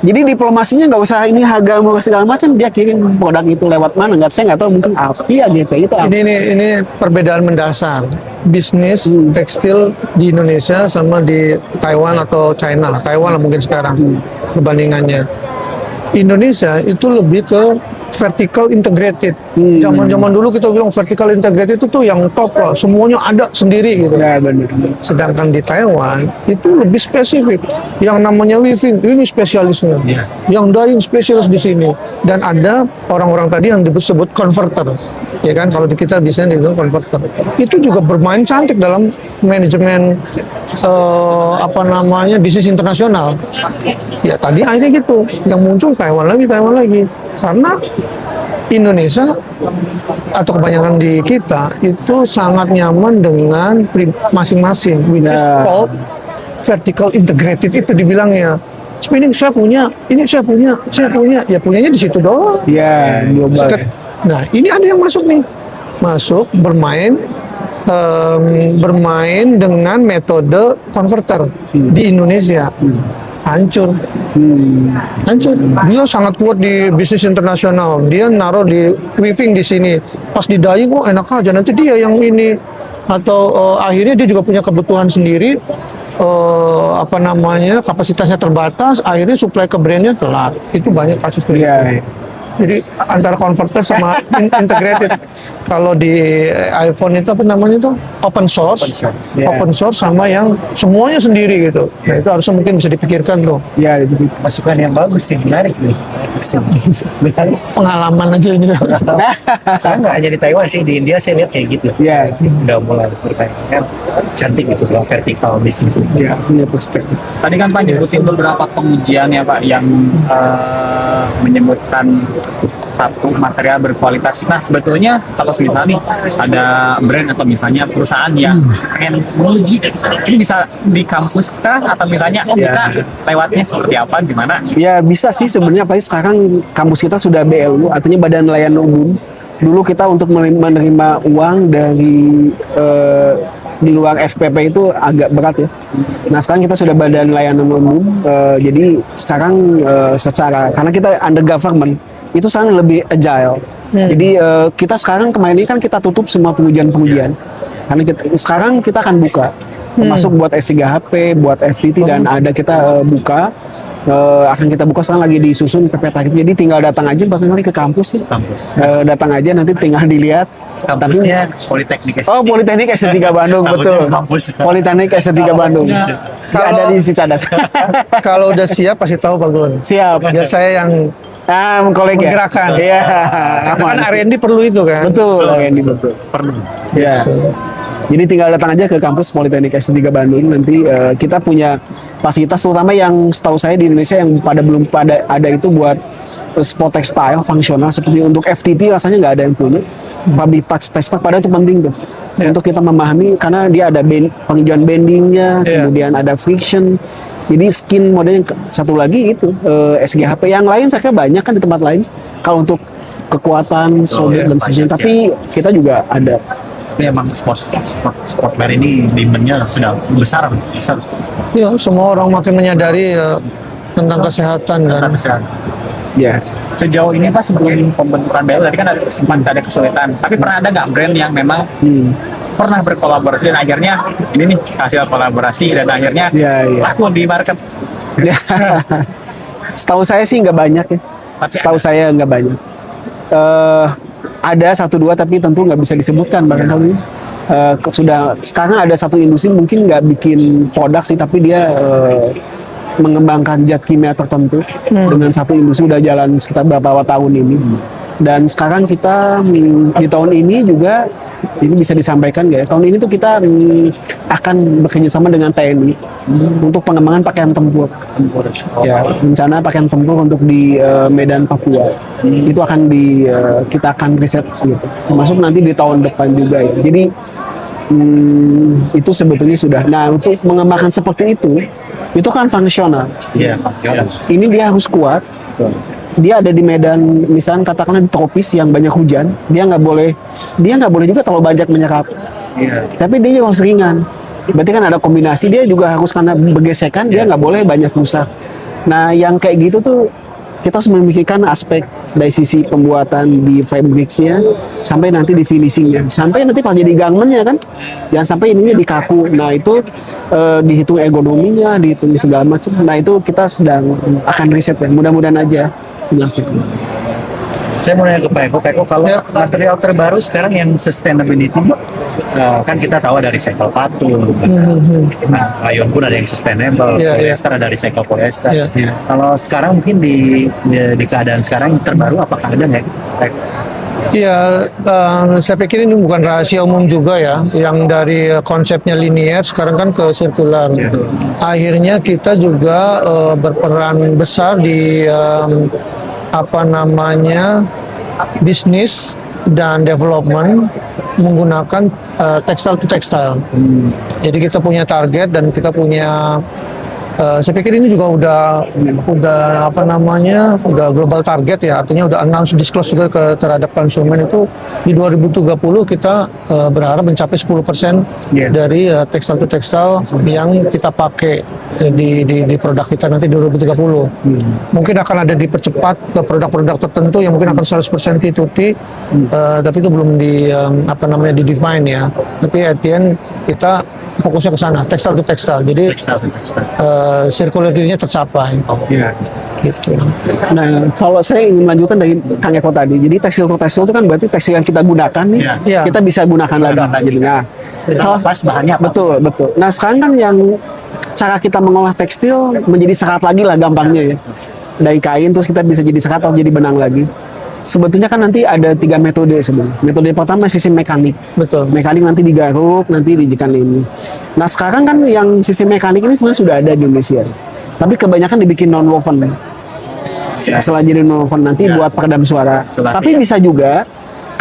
jadi diplomasinya nggak usah ini harga murah segala macam, dia kirim produk itu lewat mana? Saya nggak tahu, mungkin API, AGP itu apa. Ini perbedaan mendasar bisnis tekstil di Indonesia sama di Taiwan atau China. Taiwan lah mungkin sekarang perbandingannya. Indonesia itu lebih ke vertical integrated. Zaman-zaman dulu kita bilang vertical integrated itu tuh yang top lah, semuanya ada sendiri gitu. Ya benar. Sedangkan di Taiwan itu lebih spesifik. Yang namanya weaving ini spesialisnya, yang dyeing spesialis di sini, dan ada orang-orang tadi yang disebut converter, ya kan? Kalau di kita biasanya dibilang converter. Itu juga bermain cantik dalam manajemen bisnis internasional. Ya tadi akhirnya gitu, yang muncul Taiwan lagi, karena Indonesia atau kebanyakan di kita itu sangat nyaman dengan masing-masing, which is called vertical integrated itu dibilangnya. Spinning saya punya, ini saya punya, ya punyanya di situ doang. Iya, global. Nah, ini ada yang masuk bermain dengan metode converter di Indonesia. Hancur. Dia sangat kuat di bisnis internasional. Dia naruh di weaving di sini. Pas di dyeing, enak aja. Nanti dia yang ini. Atau akhirnya dia juga punya kebutuhan sendiri. Kapasitasnya terbatas. Akhirnya supply ke brandnya telat. Itu banyak kasus kayak gitu. Jadi antara converter sama integrated. Kalau di iPhone itu open source sama yang semuanya sendiri gitu. Nah, itu harusnya mungkin bisa dipikirkan tuh. Ya, itu Masukan yang bagus sih, menarik nih. Pengalaman aja ini. Saya nggak hanya di Taiwan sih, di India saya lihat kayak gitu. ya, Udah mulai berkaitan cantik gitu soal vertical bisnis. ya, punya perspektif. Tadi kan Pak nyebutin beberapa pengujian ya Pak yang menyebutkan satu material berkualitas. Nah sebetulnya kalau misalnya nih ada brand atau misalnya perusahaan yang pengen menguji, ini bisa di kampus kah atau misalnya bisa lewatnya seperti apa, gimana? Ya bisa sih sebenarnya, apalagi sekarang kampus kita sudah BLU, artinya Badan Layanan Umum. Dulu kita untuk menerima uang dari di luar SPP itu agak berat ya. Nah sekarang kita sudah Badan Layanan Umum, jadi sekarang karena kita under government, itu sekarang lebih agile. Jadi kita sekarang kemarin ini kan kita tutup semua pengujian-pengujian. Karena sekarang kita akan buka, termasuk buat S3HP, buat FTT, dan ada kita buka. Akan kita buka sekarang lagi disusun PPT. Jadi tinggal datang aja bahkan nanti ke kampus sih. Datang aja nanti tinggal dilihat. Kampusnya Politeknik S3. Oh, Politeknik S3 Bandung, betul. Politeknik S3 Bandung. Ada di Cicadas. Kalau udah siap pasti tahu Pak Gun. Siap. Ya saya yang kolegi menggerakkan. Iya. Kan R&D perlu itu kan. Betul, R&D betul. Perlu. Ya. Jadi tinggal datang aja ke kampus Politeknik S3 Bandung. Nanti kita punya fasilitas, terutama yang setahu saya di Indonesia yang belum ada itu buat sport textile fungsional, seperti untuk FTT rasanya nggak ada yang punya. Public touch tester, padahal itu penting tuh untuk kita memahami, karena dia ada penghijauan bendingnya, kemudian ada friction. Jadi skin modelnya satu lagi itu SGHP. Yang lain saya kira banyak kan di tempat lain. Kalau untuk kekuatan, solid dan sebagainya. Tapi kita juga ada. Ini emang sportwear ini demand-nya sedang besar. Iya, semua orang makin menyadari tentang kesehatan kan. Ya. Sejauh ini Pak sebelum pembentukan BL tadi kan sempat ada kesulitan. Tapi pernah ada nggak brand yang memang pernah berkolaborasi dan akhirnya ini nih hasil kolaborasi dan akhirnya laku di market? Setahu saya sih nggak banyak ya. Setahu saya nggak banyak. Ada satu dua tapi tentu nggak bisa disebutkan barangkali. Sudah sekarang ada satu industri mungkin nggak bikin produk sih, tapi dia mengembangkan zat kimia tertentu dengan satu industri udah jalan sekitar beberapa tahun ini. Dan sekarang kita di tahun ini juga ini bisa disampaikan nggak ya? Tahun ini tuh kita akan bekerja sama dengan TNI untuk pengembangan pakaian tempur. Ya, rencana pakaian tempur untuk di Medan Papua. Itu akan kita akan riset gitu. Termasuk nanti di tahun depan juga ya. Jadi itu sebetulnya sudah. Nah, untuk mengembangkan seperti itu kan fungsional. Iya. Ini dia harus kuat. Dia ada di medan, misalnya katakanlah di tropis yang banyak hujan, dia nggak boleh juga terlalu banyak menyerap. Iya. Tapi dia juga harus ringan. Berarti kan ada kombinasi, dia juga harus karena bergesekan, dia nggak boleh banyak rusak. Nah, yang kayak gitu tuh kita harus memikirkan aspek dari sisi pembuatan di fabricsnya sampai nanti di finishingnya, sampai nanti pas jadi garmentnya kan, jangan sampai ininya dikaku. Nah itu dihitung ergonominya, dihitung segala macam. Nah itu kita sedang akan riset ya, mudah-mudahan aja. Saya mau nanya ke Pak Eko, kalau material terbaru sekarang yang sustainability, kan kita tahu ada recycle patung, nah, rayon pun ada yang sustainable, polyester ada recycle polyester. Kalau sekarang mungkin di keadaan sekarang yang terbaru apakah ada nggak? Iya, saya pikir ini bukan rahasia umum juga ya, yang dari konsepnya linear sekarang kan ke sirkular. Akhirnya kita juga berperan besar di bisnis dan development menggunakan textile to textile. Jadi kita punya target dan kita punya saya pikir ini juga udah global target ya, artinya udah announce disclose juga terhadap konsumen itu di 2030 kita berharap mencapai 10% dari textile to textile yang kita pakai di produk kita nanti 2030. Mungkin akan ada dipercepat ke produk-produk tertentu yang mungkin akan 100% T2T, tapi itu belum di define ya. Tapi at the end kita fokusnya ke sana, textile to textile. Jadi circularity-nya tercapai. Gitu. Nah, kalau saya ingin melanjutkan dari Kang Eko tadi, jadi tekstil to tekstil itu kan berarti tekstil yang kita gunakan nih, kita bisa gunakan lagi. Gitu. Nah, salah bahannya apa? Betul. Nah, sekarang kan yang cara kita mengolah tekstil menjadi serat lagi lah gampangnya ya. Dari kain terus kita bisa jadi serat atau jadi benang lagi. Sebetulnya kan nanti ada 3 metode sebenarnya. Metode pertama sistem mekanik. Betul. Mekanik nanti digaruk, nanti dijikan ini. Nah sekarang kan yang sistem mekanik ini sebenarnya sudah ada di Indonesia. Tapi kebanyakan dibikin non-woven. Setelah jadi non-woven nanti buat peredam suara. Tapi bisa juga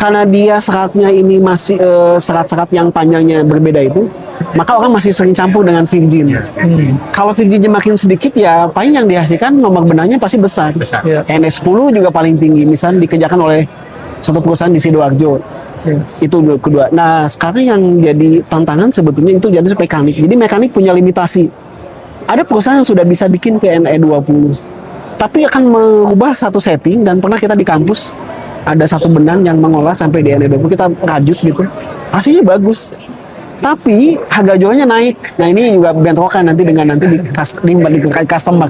karena dia seratnya ini masih serat-serat yang panjangnya berbeda itu, maka orang masih sering campur dengan virgin. Kalau virginnya makin sedikit ya paling yang dihasilkan nomor benangnya pasti besar. NS10 juga paling tinggi, misalnya dikerjakan oleh satu perusahaan di Sidoarjo. Itu kedua. Nah sekarang yang jadi tantangan sebetulnya itu jadi mekanik. Jadi mekanik punya limitasi. Ada perusahaan yang sudah bisa bikin PNE20, tapi akan merubah satu setting. Dan pernah kita di kampus ada satu benang yang mengolah sampai di NE20, kita rajut gitu, hasilnya bagus. Tapi harga jualnya naik. Nah ini juga bentrokan nanti dengan di customer.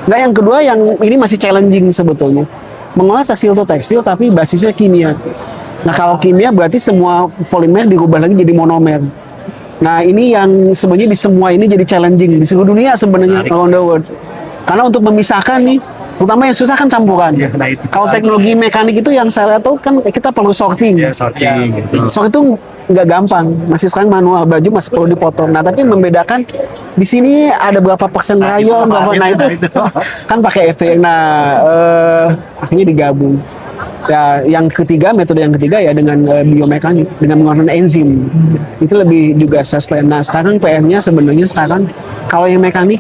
Nah yang kedua yang ini masih challenging sebetulnya, mengolah tekstil to tekstil tapi basisnya kimia. Nah kalau kimia berarti semua polimer dirubah lagi jadi monomer. Nah ini yang sebenarnya di semua ini jadi challenging di seluruh dunia sebenarnya around the world. Karena untuk memisahkan nih, terutama yang susah kan campuran. Kalau teknologi mekanik itu yang saya lihat tuh kan kita perlu sorting. Sorting itu nggak gampang. Masih sekarang manual, baju masih perlu dipotong. Nah tapi membedakan di sini ada berapa persen rayon, itu kan pakai FT. Nah akhirnya digabung. Ya, metode yang ketiga ya dengan biomekanik, dengan menggunakan enzim. Itu lebih juga sustain. Nah sekarang PR-nya sebenarnya kalau yang mekanik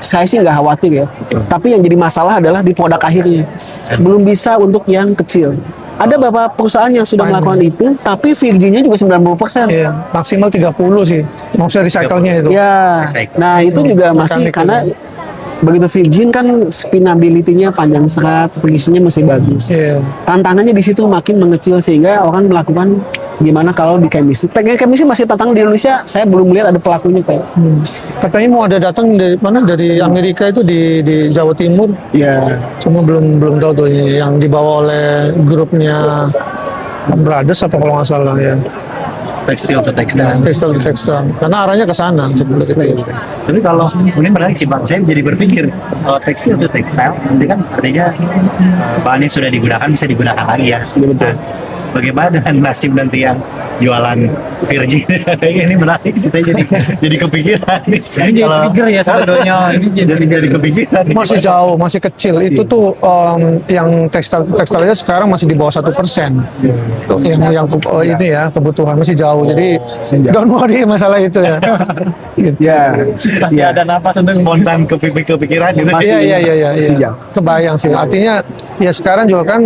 saya sih nggak khawatir ya. Tapi yang jadi masalah adalah di produk akhirnya. Belum bisa untuk yang kecil. Ada beberapa perusahaan yang sudah melakukan itu, tapi virginnya juga 90%. Iya, maksimal 30 sih. Maksudnya recycle-nya itu. Ya, nah itu juga masih karena begitu virgin kan spinability-nya panjang serat, finishingnya masih bagus. Tantangannya di situ makin mengecil sehingga orang melakukan gimana kalau di chemistry. Teknik chemistry masih tantangan di Indonesia. Saya belum lihat ada pelakunya kayak. Katanya mau ada datang dari mana? Dari Amerika itu di Jawa Timur. Ya. Cuma belum tahu tuh yang dibawa oleh grupnya Brothers apa kalau nggak salah ya. tekstil to tekstil. tekstil karena arahnya ke sana sebenarnya. Tapi kalau ini menarik sih Bang, saya jadi berpikir kalau tekstil to tekstil nanti kan artinya bahan yang sudah digunakan bisa digunakan lagi ya. Betul. Nah, bagaimana dengan nasib nanti yang jualan virgin? Ini menarik sih, saya jadi kepikiran nih. Ini jadi trigger ya sebetulnya. Ini Jadi kepikiran. Masih jauh, masih kecil. Itu tuh yang tekstilnya sekarang masih di bawah 1%. Yang ini ya kebutuhan masih jauh. Jadi don't worry masalah itu ya. Ya, masih ada napas untuk Spontan kepikiran gitu. Iya. Masih jauh. Kebayang sih. Artinya ya sekarang juga kan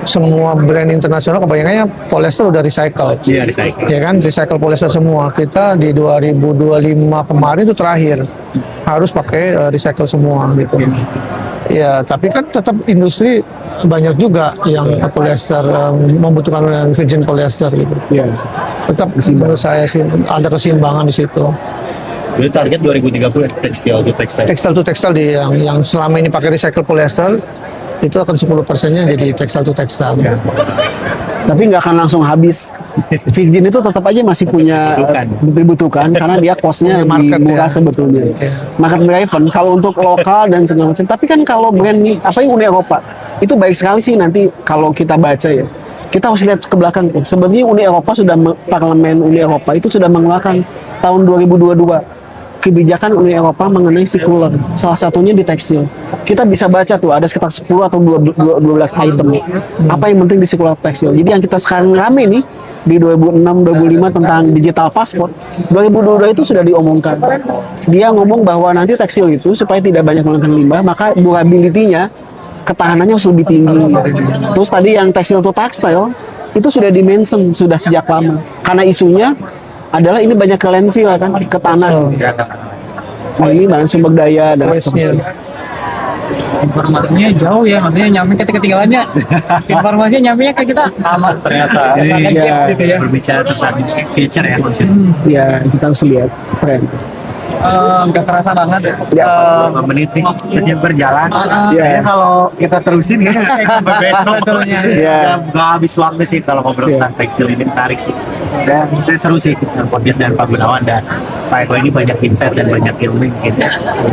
semua brand internasional kebanyakannya polyester udah recycle. Iya, recycle. Ya kan, recycle polyester semua. Kita di 2025 kemarin itu terakhir harus pakai recycle semua gitu. Ya, tapi kan tetap industri banyak juga yang polyester membutuhkan yang virgin polyester gitu. ya. Tetap menurut saya sih ada keseimbangan di situ. Jadi target 2030 tekstil to tekstil. Tekstil to tekstil di yang selama ini pakai recycle polyester itu akan 10%-nya jadi tekstil to tekstil. Tapi nggak akan langsung habis. Virgin itu tetap aja masih punya dibutuhkan karena dia cost-nya Market, lebih murah ya. sebetulnya. Iya. Market driven kalau untuk lokal dan segala macam. Tapi kan kalau brand apa yang Uni Eropa itu baik sekali sih nanti kalau kita baca ya. Kita harus lihat ke belakang tuh. Sebenarnya Uni Eropa Parlemen Uni Eropa itu sudah mengeluarkan tahun 2022 kebijakan Uni Eropa mengenai circular, salah satunya di tekstil. Kita bisa baca tuh ada sekitar 10 atau 12 item apa yang penting di circular tekstil. Jadi yang kita sekarang rame nih di 2006-2005 tentang digital passport, 2022 itu sudah diomongkan. Dia ngomong bahwa nanti tekstil itu supaya tidak banyak menggunakan limbah, maka durability-nya, ketahanannya harus lebih tinggi. Terus tadi yang tekstil to textile itu sudah dimention sudah sejak lama. Karena isunya adalah ini banyak ke landfill kan, ke tanah. Nah, ini bahan sumber daya dan seterusnya. informasinya jauh ya, maksudnya nyampe ketinggalannya. Informasinya nyampe ke kita aman ternyata. Jadi Gitu ya. berbicara tentang future ya maksudnya. Ya, kita harus lihat tren. Nggak kerasa banget ya. Ya. Beberapa menit nih ternyata berjalan. Iya. Kayaknya kalau kita terusin kayaknya besok Sebetulnya. Iya. nggak habis waktu sih kalau ngobrol Iya. tentang tekstil ini, menarik sih. Saya seru sih podcast dan Pak Gunawan dan Pak Eko ini banyak insight dan banyak ilmu mungkin.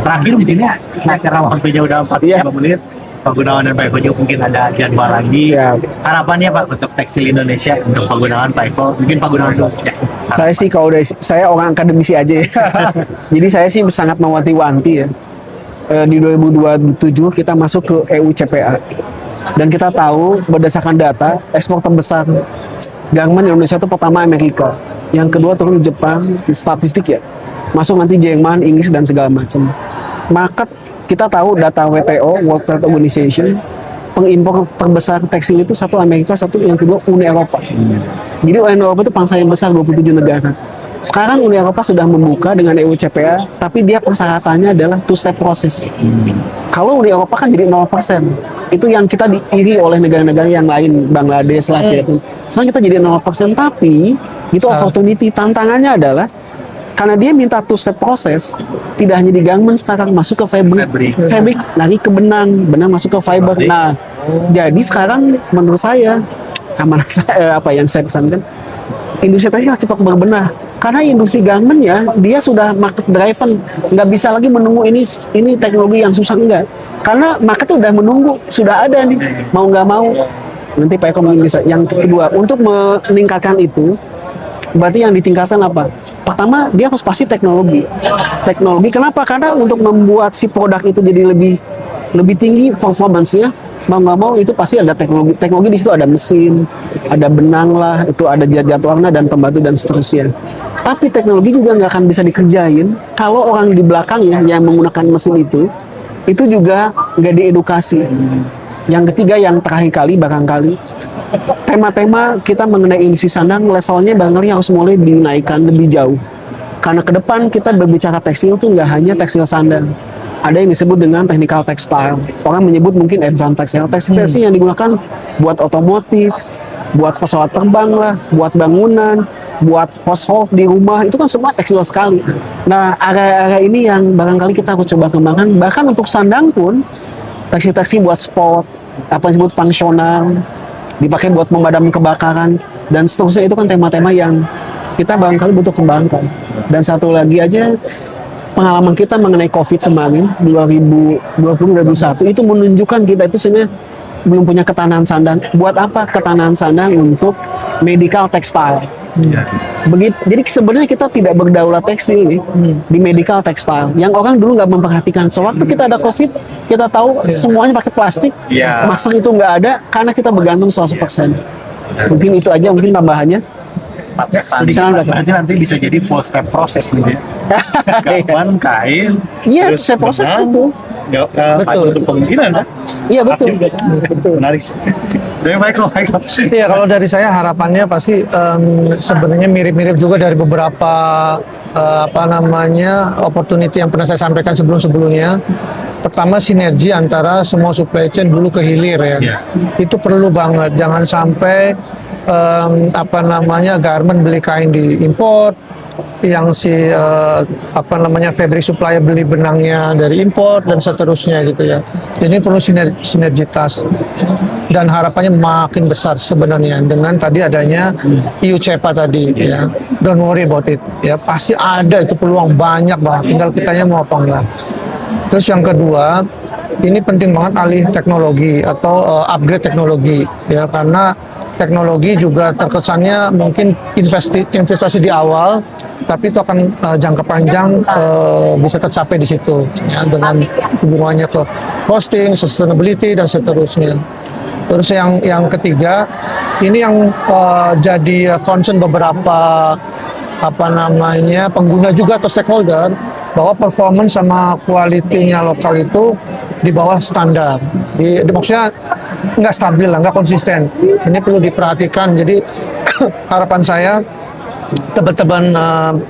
Terakhir mungkin ya, nah, karena waktunya udah 45 menit. Pak Gunawan dan Pak Eko juga mungkin ada jadwal lagi. Siap. Harapannya Pak untuk tekstil Indonesia untuk Pak Gunawan, Pak Eko. Mungkin Pak Gunawan dulu. Ya. Saya sih kalau saya orang akademisi aja ya. Jadi saya sih sangat mewanti-wanti ya. Di 2027 kita masuk ke EU CPA. Dan kita tahu berdasarkan data ekspor terbesar garment Indonesia itu pertama Amerika, yang kedua turun Jepang, statistik ya. Masuk nanti Jerman, Inggris dan segala macam. Market kita tahu data WTO, World Trade Organization, pengimpor terbesar tekstil itu satu Amerika, satu yang kedua Uni Eropa. Jadi Uni Eropa itu pangsa yang besar 27 negara. Sekarang Uni Eropa sudah membuka dengan EU CPA, tapi dia persyaratannya adalah two-step process. Kalau Uni Eropa kan jadi 0%. Itu yang kita diiri oleh negara-negara yang lain, Bangladesh, Vietnam. Sekarang kita jadi 0%, tapi itu opportunity. Tantangannya adalah karena dia minta two-step proses, tidak hanya di garment sekarang, masuk ke fabric lari ke benang masuk ke fiber. Nah, jadi sekarang menurut saya, apa yang saya pesankan, industri tekstil cepat berbenah. Karena industri garment ya, dia sudah market driven, nggak bisa lagi menunggu ini teknologi yang susah, enggak. Karena market udah menunggu, sudah ada nih, mau nggak mau. Nanti Pak Eko mungkin bisa. Yang kedua, untuk meningkatkan itu, berarti yang ditingkatkan apa? Pertama, dia harus pasti teknologi. Teknologi kenapa? Karena untuk membuat si produk itu jadi lebih tinggi performance-nya, mau nggak mau itu pasti ada teknologi. Teknologi di situ ada mesin, ada benang lah, itu ada zat warna dan pembantu dan seterusnya. Tapi teknologi juga nggak akan bisa dikerjain kalau orang di belakangnya yang menggunakan mesin itu juga nggak diedukasi. Yang ketiga, yang terakhir kali barangkali, tema-tema kita mengenai industri sandang levelnya barangkali harus mulai dinaikkan lebih jauh. Karena ke depan kita berbicara tekstil itu nggak hanya tekstil sandang. Ada yang disebut dengan technical textile. Orang menyebut mungkin advanced textile. Tekstil yang digunakan buat otomotif, buat pesawat terbang lah, buat bangunan, buat household di rumah, itu kan semua tekstil sekali. Nah, area-area ini yang barangkali kita harus coba kembangkan. Bahkan untuk sandang pun, tekstil-tekstil buat sport, apa yang disebut fungsional, dipakai buat pemadam kebakaran. dan seterusnya. Itu kan tema-tema yang kita barangkali butuh kembangkan. Dan satu lagi aja, pengalaman kita mengenai COVID kemarin 2020-2021 itu menunjukkan kita itu sebenarnya belum punya ketahanan sandang. Buat apa ketahanan sandang untuk medical textile? Jadi sebenarnya kita tidak berdaulat tekstil nih di medical textile. Yang orang dulu nggak memperhatikan. Sewaktu kita ada COVID, kita tahu semuanya pakai plastik. Masker itu nggak ada karena kita bergantung 100%. Mungkin itu aja, mungkin tambahannya. Berarti nanti bisa jadi full step proses nih ya. Gaban, kain, Iya, terus saya proses benang, itu. Betul. Untuk kemungkinan kan? Iya betul. Betul. Menarik sih. Baik. Iya, kalau dari saya harapannya pasti sebenarnya mirip-mirip juga dari beberapa opportunity yang pernah saya sampaikan sebelum-sebelumnya. Pertama, sinergi antara semua supply chain hulu ke hilir ya. Itu perlu banget. Jangan sampai garment beli kain di import, yang fabric supplier beli benangnya dari import dan seterusnya gitu ya. Jadi perlu sinergitas dan harapannya makin besar sebenarnya dengan tadi adanya EU CEPA tadi ya. Don't worry about it ya, pasti ada itu peluang banyak banget, tinggal kitanya mau apa enggak. Terus yang kedua, ini penting banget alih teknologi atau upgrade teknologi ya, karena teknologi juga terkesannya mungkin investasi di awal, tapi itu akan jangka panjang bisa tercapai di situ ya, dengan hubungannya ke costing, sustainability dan seterusnya. Terus yang ketiga, ini yang jadi concern beberapa pengguna juga atau stakeholder, bahwa performance sama kualitinya lokal itu di bawah standar. Maksudnya nggak stabil lah, nggak konsisten. Ini perlu diperhatikan. Jadi harapan saya teman-teman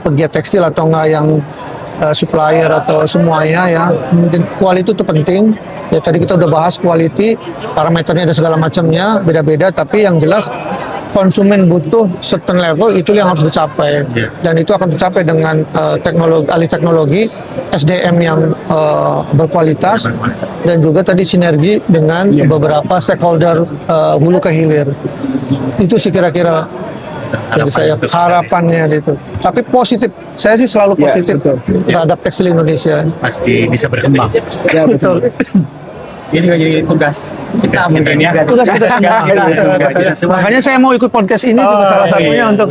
pegiat tekstil atau enggak yang supplier atau semuanya ya, mungkin quality itu penting. Ya tadi kita udah bahas quality, parameternya ada segala macamnya, beda-beda. Tapi yang jelas konsumen butuh certain level, itu yang harus dicapai. Dan itu akan tercapai dengan alih teknologi, SDM yang berkualitas, dan juga tadi sinergi dengan beberapa stakeholder hulu ke hilir. Itu sih kira-kira dari saya harapannya itu. Tapi positif, saya sih selalu positif terhadap tekstil Indonesia. Pasti bisa berkembang. Ya betul. Ini juga jadi tugas kita mungkin ya. Tugas kita semua. Makanya saya mau ikut podcast ini juga salah satunya untuk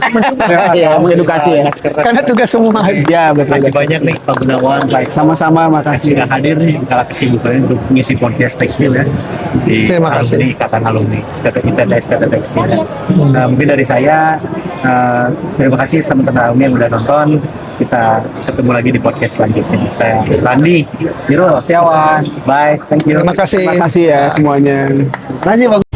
mengedukasi ya. Karena tugas semua. Ya betul. Masih banyak nih Pak Gunawan, Sama-sama, makasih. sudah hadir nih kala kesibukannya untuk mengisi podcast tekstil ya di Terima kasih. Ikatan Alumni Esteta Tekstil. Mungkin dari saya terima kasih teman-teman alumni yang udah nonton. Kita ketemu lagi di podcast selanjutnya. Saya Randi, Hiro Setiawan. Bye, thank you. Terima kasih. Terima kasih ya semuanya. Terima kasih Bang.